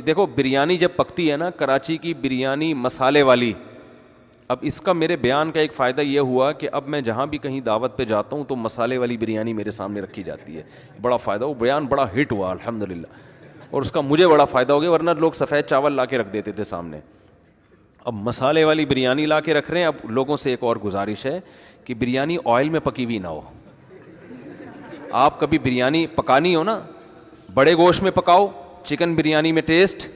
دیکھو بریانی جب پکتی ہے نا، کراچی کی بریانی مسالے والی، اب اس کا میرے بیان کا ایک فائدہ یہ ہوا کہ اب میں جہاں بھی کہیں دعوت پہ جاتا ہوں تو مسالے والی بریانی میرے سامنے رکھی جاتی ہے، بڑا فائدہ، وہ بیان بڑا ہٹ ہوا الحمدللہ، اور اس کا مجھے بڑا فائدہ ہو گیا، ورنہ لوگ سفید چاول لا کے رکھ دیتے تھے سامنے، اب مسالے والی بریانی لا کے رکھ رہے ہیں۔ اب لوگوں سے ایک اور گزارش ہے کہ بریانی آئل میں پکی ہوئی نہ ہو، آپ کبھی بریانی پکانی ہو نا، بڑے گوشت میں پکاؤ، چکن بریانی میں ٹیسٹ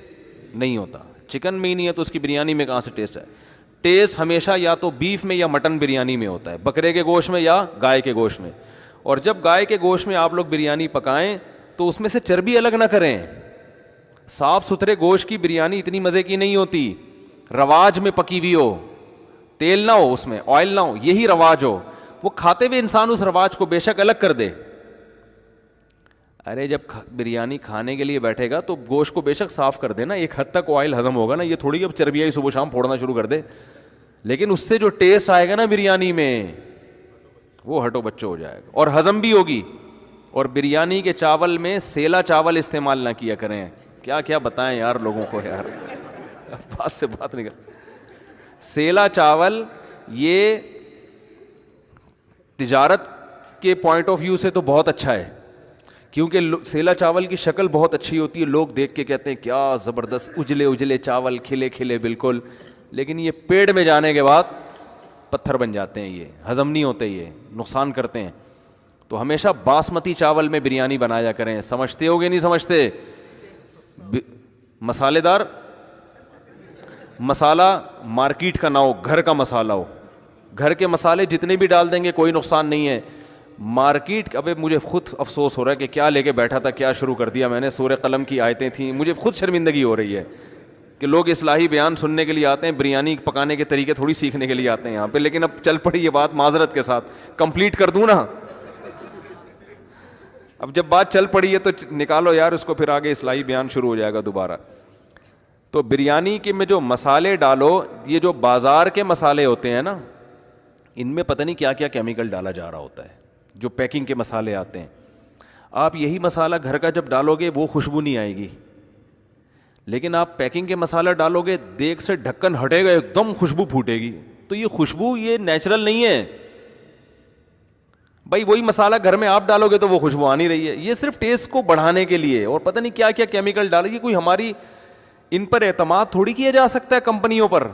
نہیں ہوتا، چکن میں ہی نہیں ہے تو اس کی بریانی میں کہاں سے ٹیسٹ ہے؟ ٹیسٹ ہمیشہ یا تو بیف میں یا مٹن بریانی میں ہوتا ہے، بکرے کے گوشت میں یا گائے کے گوشت میں، اور جب گائے کے گوشت میں آپ لوگ بریانی پکائیں تو اس میں سے چربی الگ نہ کریں، صاف ستھرے گوشت کی بریانی اتنی مزے کی نہیں ہوتی، رواج میں پکی ہوئی ہو، تیل نہ ہو اس میں، آئل نہ ہو، یہی رواج ہو، وہ کھاتے ہوئے انسان اس رواج کو بے شک الگ کر دے۔ ارے جب بریانی کھانے کے لیے بیٹھے گا تو گوشت کو بے شک صاف کر دے نا، ایک حد تک آئل ہضم ہوگا نا، یہ تھوڑی کہ اب چربیائی صبح شام پھوڑنا شروع کر دے، لیکن اس سے جو ٹیسٹ آئے گا نا بریانی میں وہ ہٹو بچو ہو جائے گا اور ہضم بھی ہوگی۔ اور بریانی کے چاول میں سیلا چاول استعمال نہ کیا کریں، کیا کیا بتائیں یار لوگوں کو یار، بات سے بات نہیں کر، سیلا چاول یہ تجارت کے پوائنٹ آف ویو سے تو بہت اچھا ہے، کیونکہ سیلا چاول کی شکل بہت اچھی ہوتی ہے، لوگ دیکھ کے کہتے ہیں کیا زبردست اجلے اجلے چاول، کھلے کھلے بالکل، لیکن یہ پیٹ میں جانے کے بعد پتھر بن جاتے ہیں، یہ ہضم نہیں ہوتے، یہ نقصان کرتے ہیں۔ تو ہمیشہ باسمتی چاول میں بریانی بنایا کریں، سمجھتے ہو گے نہیں سمجھتے؟ مسالے دار مسالہ مارکیٹ کا نہ ہو، گھر کا مسالہ ہو، گھر کے مسالے جتنے بھی ڈال دیں گے کوئی نقصان نہیں ہے، مارکیٹ، ابے مجھے خود افسوس ہو رہا ہے کہ کیا لے کے بیٹھا تھا، کیا شروع کر دیا میں نے، سورہ قلم کی آیتیں تھیں، مجھے خود شرمندگی ہو رہی ہے کہ لوگ اصلاحی بیان سننے کے لیے آتے ہیں، بریانی پکانے کے طریقے تھوڑی سیکھنے کے لیے آتے ہیں یہاں پہ، لیکن اب چل پڑی یہ بات معذرت کے ساتھ، کمپلیٹ کر دوں نا، اب جب بات چل پڑی ہے تو نکالو یار اس کو، پھر آگے اصلاحی بیان شروع ہو جائے گا دوبارہ۔ تو بریانی کے میں جو مسالے ڈالو، یہ جو بازار کے مسالے ہوتے ہیں نا، ان میں پتہ نہیں کیا کیا کیمیکل ڈالا جا رہا ہوتا ہے، جو پیکنگ کے مسالے آتے ہیں، آپ یہی مسالہ گھر کا جب ڈالو گے وہ خوشبو نہیں آئے گی، لیکن آپ پیکنگ کے مسالہ ڈالو گے، دیگ سے ڈھکن ہٹے گا ایک دم خوشبو پھوٹے گی، تو یہ خوشبو یہ نیچرل نہیں ہے بھائی، وہی مسالہ گھر میں آپ ڈالو گے تو وہ خوشبو آ نہیں رہی ہے، یہ صرف ٹیسٹ کو بڑھانے کے لیے، اور پتہ نہیں کیا کیا کیمیکل ڈالے گی، کوئی ہماری ان پر اعتماد تھوڑی کیا جا سکتا ہے کمپنیوں پر،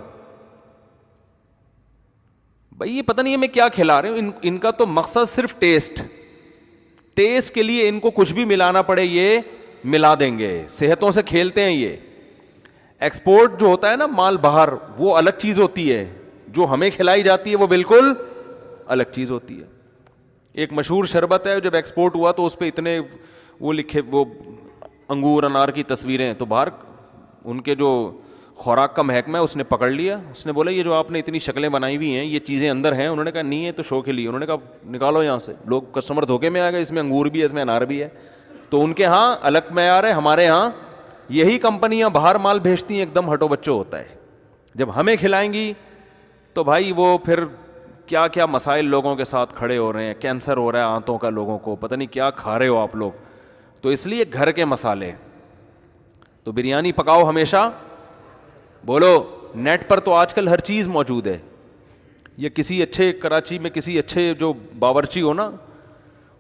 بھائی یہ پتہ نہیں میں کیا کھلا رہے ہوں، ان کا تو مقصد صرف ٹیسٹ کے لیے ان کو کچھ بھی ملانا پڑے یہ ملا دیں گے، صحتوں سے کھیلتے ہیں یہ۔ ایکسپورٹ جو ہوتا ہے نا مال باہر، وہ الگ چیز ہوتی ہے، جو ہمیں کھلائی جاتی ہے وہ بالکل الگ چیز ہوتی ہے۔ ایک مشہور شربت ہے، جب ایکسپورٹ ہوا تو اس پہ اتنے وہ لکھے، وہ انگور انار کی تصویریں، تو باہر ان کے جو خوراک کا محکمہ ہے اس نے پکڑ لیا، اس نے بولا یہ جو آپ نے اتنی شکلیں بنائی ہوئی ہیں یہ چیزیں اندر ہیں، انہوں نے کہا نہیں ہے تو شو کے لیے، انہوں نے کہا نکالو یہاں سے، لوگ کسٹمر دھوکے میں آ گئے، اس میں انگور بھی ہے، اس میں انار بھی ہے، تو ان کے ہاں الگ معیار ہے، ہمارے ہاں یہی کمپنیاں باہر مال بھیجتی ہیں ایک دم ہٹو بچو ہوتا ہے، جب ہمیں کھلائیں گی تو بھائی وہ پھر کیا کیا مسائل لوگوں کے ساتھ کھڑے ہو رہے ہیں، کینسر ہو رہا ہے آنتوں کا لوگوں کو، پتہ نہیں کیا کھا رہے ہو آپ لوگ، تو اس لیے گھر کے مسالے۔ تو بریانی پکاؤ ہمیشہ، بولو نیٹ پر تو آج کل ہر چیز موجود ہے، یہ کسی اچھے کراچی میں کسی اچھے جو باورچی ہو نا،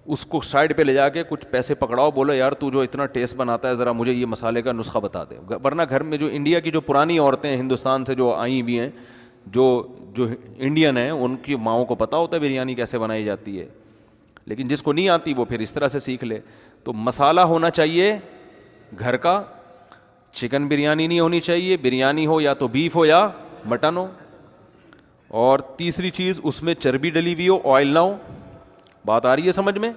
اس کو سائڈ پہ لے جا کے کچھ پیسے پکڑاؤ، بولو یار تو جو اتنا ٹیسٹ بناتا ہے ذرا مجھے یہ مسالے کا نسخہ بتا دے، ورنہ گھر میں جو انڈیا کی جو پرانی عورتیں ہندوستان سے جو آئی ہوئی ہیں، جو انڈین ہیں، ان کی ماؤں کو پتہ ہوتا ہے بریانی کیسے بنائی جاتی ہے، لیکن جس کو نہیں آتی وہ پھر اس طرح سے سیکھ لے۔ تو مسالہ ہونا چاہیے گھر کا، چکن بریانی نہیں ہونی چاہیے، بریانی ہو یا تو بیف ہو یا مٹن ہو، اور تیسری چیز اس میں چربی ڈلی ہوئی ہو، آئل نہ ہو، بات آ رہی ہے سمجھ میں،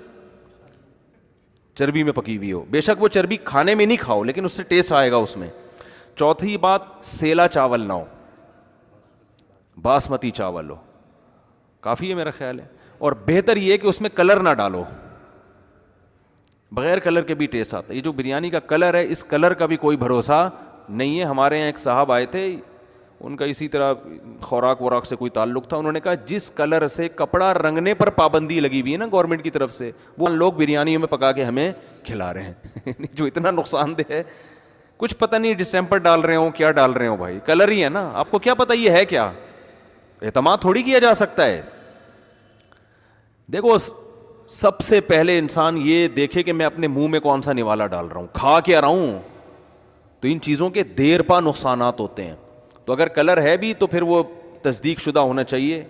چربی میں پکی ہوئی ہو، بے شک وہ چربی کھانے میں نہیں کھاؤ لیکن اس سے ٹیسٹ آئے گا اس میں۔ چوتھی بات، سیلا چاول نہ ہو، باسمتی چاول ہو، کافی ہے میرا خیال ہے، اور بہتر یہ کہ اس میں کلر نہ ڈالو، بغیر کلر کے بھی ٹیسٹ آتا ہے، یہ جو بریانی کا کلر ہے اس کلر کا بھی کوئی بھروسہ نہیں ہے۔ ہمارے یہاں ایک صاحب آئے تھے، ان کا اسی طرح خوراک وراک سے کوئی تعلق تھا، انہوں نے کہا جس کلر سے کپڑا رنگنے پر پابندی لگی ہوئی ہے نا گورنمنٹ کی طرف سے، وہ لوگ بریانیوں میں پکا کے ہمیں کھلا رہے ہیں جو اتنا نقصان دہ ہے کچھ پتہ نہیں ڈسٹمپر ڈال رہے ہوں کیا ڈال رہے ہوں بھائی, کلر ہی ہے نا, آپ کو کیا پتہ یہ ہے کیا, اعتماد تھوڑی کیا جا سکتا ہے. دیکھو سب سے پہلے انسان یہ دیکھے کہ میں اپنے منہ میں کون سا نوالا ڈال رہا ہوں, کھا کیا رہا ہوں, تو ان چیزوں کے دیر پا نقصانات ہوتے ہیں. تو اگر کلر ہے بھی تو پھر وہ تصدیق شدہ ہونا چاہیے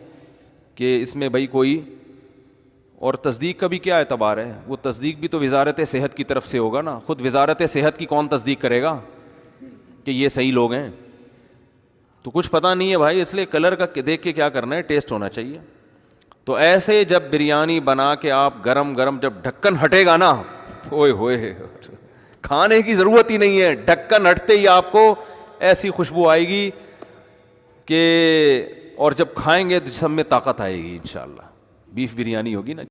کہ اس میں بھائی کوئی, اور تصدیق کا بھی کیا اعتبار ہے, وہ تصدیق بھی تو وزارت صحت کی طرف سے ہوگا نا, خود وزارت صحت کی کون تصدیق کرے گا کہ یہ صحیح لوگ ہیں, تو کچھ پتہ نہیں ہے بھائی, اس لیے کلر کا دیکھ کے کیا کرنا ہے, ٹیسٹ ہونا چاہیے. تو ایسے جب بریانی بنا کے آپ گرم گرم جب ڈھکن ہٹے گا نا, اوئے ہوئے, کھانے کی ضرورت ہی نہیں ہے, ڈھکن ہٹتے ہی آپ کو ایسی خوشبو آئے گی کہ, اور جب کھائیں گے تو جسم میں طاقت آئے گی انشاءاللہ. بیف بریانی ہوگی نا.